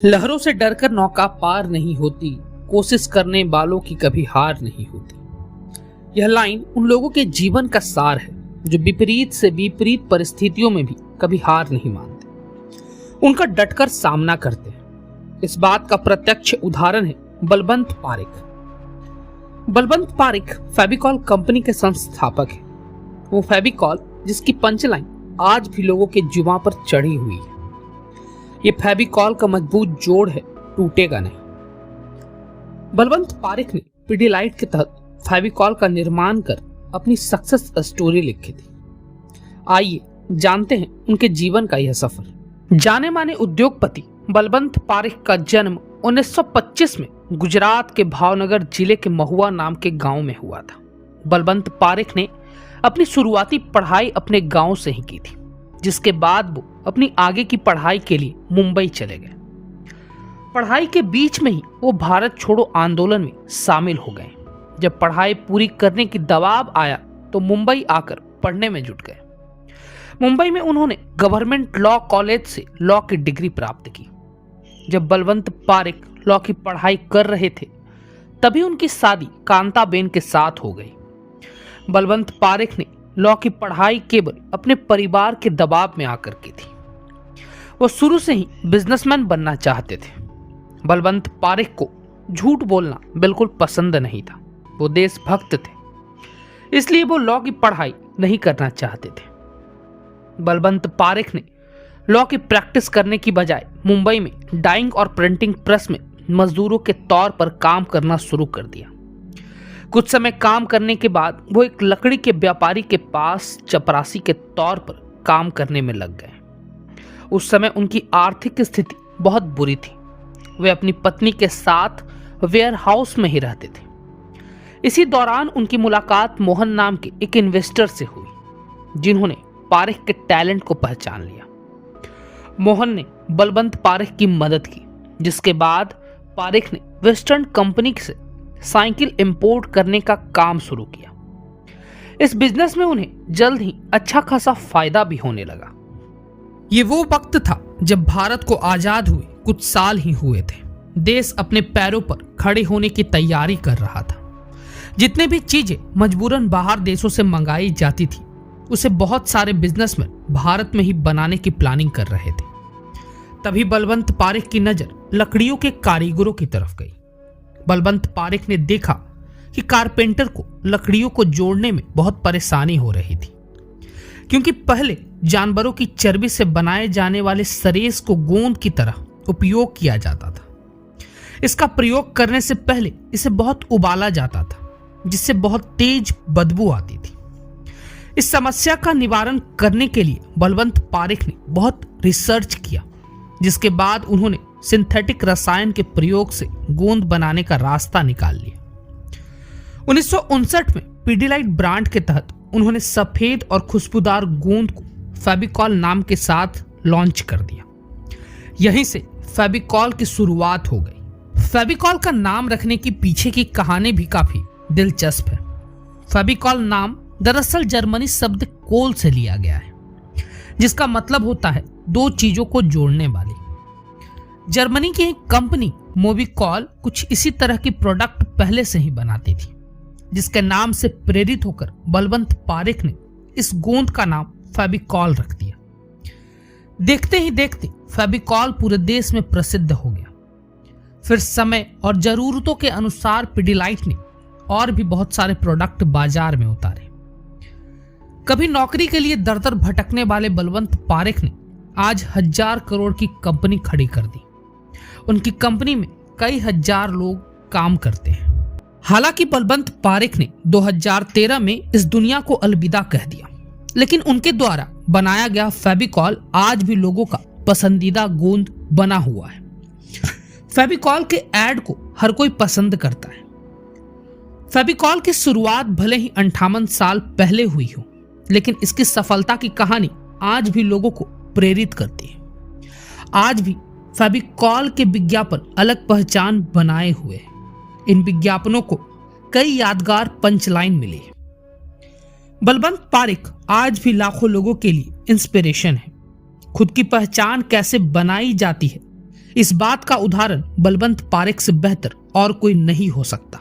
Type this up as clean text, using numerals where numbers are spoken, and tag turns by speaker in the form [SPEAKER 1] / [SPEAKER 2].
[SPEAKER 1] लहरों से डरकर नौका पार नहीं होती, कोशिश करने वालों की कभी हार नहीं होती। यह लाइन उन लोगों के जीवन का सार है जो विपरीत से विपरीत परिस्थितियों में भी कभी हार नहीं मानते, उनका डटकर सामना करते हैं। इस बात का प्रत्यक्ष उदाहरण है बलवंत पारेख। बलवंत पारेख फेविकॉल कंपनी के संस्थापक हैं। वो फेविकॉल जिसकी पंचलाइन आज भी लोगों के जुबां पर चढ़ी हुई है। ये फेविकॉल का मजबूत जोड़ है, टूटेगा नहीं। बलवंत पारेख ने पिडीलाइट के तहत फेविकॉल का निर्माण कर अपनी सक्सेस स्टोरी लिखी थी। आइए जानते हैं उनके जीवन का यह सफर। जाने माने उद्योगपति बलवंत पारेख का जन्म 1925 में गुजरात के भावनगर जिले के महुआ नाम के गांव में हुआ था। बलवंत पारेख ने अपनी शुरुआती पढ़ाई अपने गांव से ही की थी, जिसके बाद वो अपनी आगे की पढ़ाई के लिए मुंबई चले गए। पढ़ाई के बीच में ही वो भारत छोड़ो आंदोलन में शामिल हो गए। जब पढ़ाई पूरी करने की दबाव आया तो मुंबई आकर पढ़ने में जुट गए। मुंबई में उन्होंने गवर्नमेंट लॉ कॉलेज से लॉ की डिग्री प्राप्त की। जब बलवंत पारेख लॉ की पढ़ाई कर रहे थे तभी उनकी शादी कांताबेन के साथ हो गई। बलवंत पारेख ने लॉ की पढ़ाई केवल अपने परिवार के दबाव में आकर की थी। वो शुरू से ही बिजनेसमैन बनना चाहते थे। बलवंत पारेख को झूठ बोलना बिल्कुल पसंद नहीं था। वो देशभक्त थे, इसलिए वो लॉ की पढ़ाई नहीं करना चाहते थे। बलवंत पारेख ने लॉ की प्रैक्टिस करने की बजाय मुंबई में डाइंग और प्रिंटिंग प्रेस में मजदूरों के तौर पर काम करना शुरू कर दिया। कुछ समय काम करने के बाद वो एक लकड़ी के व्यापारी के पास चपरासी के तौर पर काम करने में लग गए। उस समय उनकी आर्थिक स्थिति बहुत बुरी थी। वे अपनी पत्नी के साथ वेयर हाउस में ही रहते थे। इसी दौरान उनकी मुलाकात मोहन नाम के एक इन्वेस्टर से हुई, जिन्होंने पारेख के टैलेंट को पहचान लिया। मोहन ने बलवंत पारेख की मदद की, जिसके बाद पारेख ने वेस्टर्न कंपनी से साइकिल इंपोर्ट करने का काम शुरू किया। इस बिजनेस में उन्हें जल्द ही अच्छा खासा फायदा भी होने लगा। ये वो वक्त था जब भारत को आजाद हुए कुछ साल ही हुए थे। देश अपने पैरों पर खड़े होने की तैयारी कर रहा था। जितने भी चीजें मजबूरन बाहर देशों से मंगाई जाती थी, उसे बहुत सारे बिजनेसमैन भारत में ही बनाने की प्लानिंग कर रहे थे। तभी बलवंत पारेख की नजर लकड़ियों के कारीगरों की तरफ गई। बलवंत पारेख ने देखा कि कारपेंटर को लकड़ियों को जोड़ने में बहुत परेशानी हो रही थी, क्योंकि पहले जानवरों की चर्बी से बनाए जाने वाले सरेस को गोंद की तरह उपयोग किया जाता था। इसका प्रयोग करने से पहले इसे बहुत उबाला जाता था, जिससे बहुत तेज बदबू आती थी। इस समस्या का निवारण करने के लिए बलवंत पारेख ने बहुत रिसर्च किया, जिसके बाद उन्होंने सिंथेटिक रसायन के प्रयोग से गोंद बनाने का रास्ता निकाल लिया। 1959 में पिडीलाइट ब्रांड के तहत उन्होंने सफेद और खुशबूदार गोंद को फेविकॉल नाम के साथ लॉन्च कर दिया। यहीं से फेविकॉल की शुरुआत हो गई। फेविकॉल का नाम रखने की पीछे की कहानी भी काफी दिलचस्प है। फेविकॉल नाम दरअसल जर्मनी शब्द कोल से लिया गया है, जिसका मतलब होता है दो चीजों को जोड़ने वाली। जर्मनी की एक कंपनी मोबिकॉल कुछ इसी तरह की प्रोडक्ट पहले से ही बनाती थी, जिसके नाम से प्रेरित होकर बलवंत पारेख ने इस गोंद का नाम फेविकॉल रख दिया। देखते ही देखते फेविकॉल पूरे देश में प्रसिद्ध हो गया। फिर समय और जरूरतों के अनुसार पिडीलाइट ने और भी बहुत सारे प्रोडक्ट बाजार में उतारे। कभी नौकरी के लिए दर दर भटकने वाले बलवंत पारेख ने आज 1000 करोड़ की कंपनी खड़ी कर दी। उनकी कंपनी में कई हजार लोग काम करते हैं। हालांकि बलवंत पारेख ने 2013 में इस दुनिया को अलविदा कह दिया, लेकिन उनके द्वारा बनाया गया फेविकॉल आज भी लोगों का पसंदीदा गोंद बना हुआ है। फेविकॉल के ऐड को हर कोई पसंद करता है। फेविकॉल की शुरुआत भले ही 58 साल पहले हुई हो, लेकिन इसकी सफलता की कहानी आज भी लोगों को प्रेरित करती है। आज भी फेविकॉल के विज्ञापन अलग पहचान बनाए हुए हैं। इन विज्ञापनों को कई यादगार पंचलाइन मिली है। बलवंत पारेख आज भी लाखों लोगों के लिए इंस्पिरेशन है। खुद की पहचान कैसे बनाई जाती है, इस बात का उदाहरण बलवंत पारेख से बेहतर और कोई नहीं हो सकता।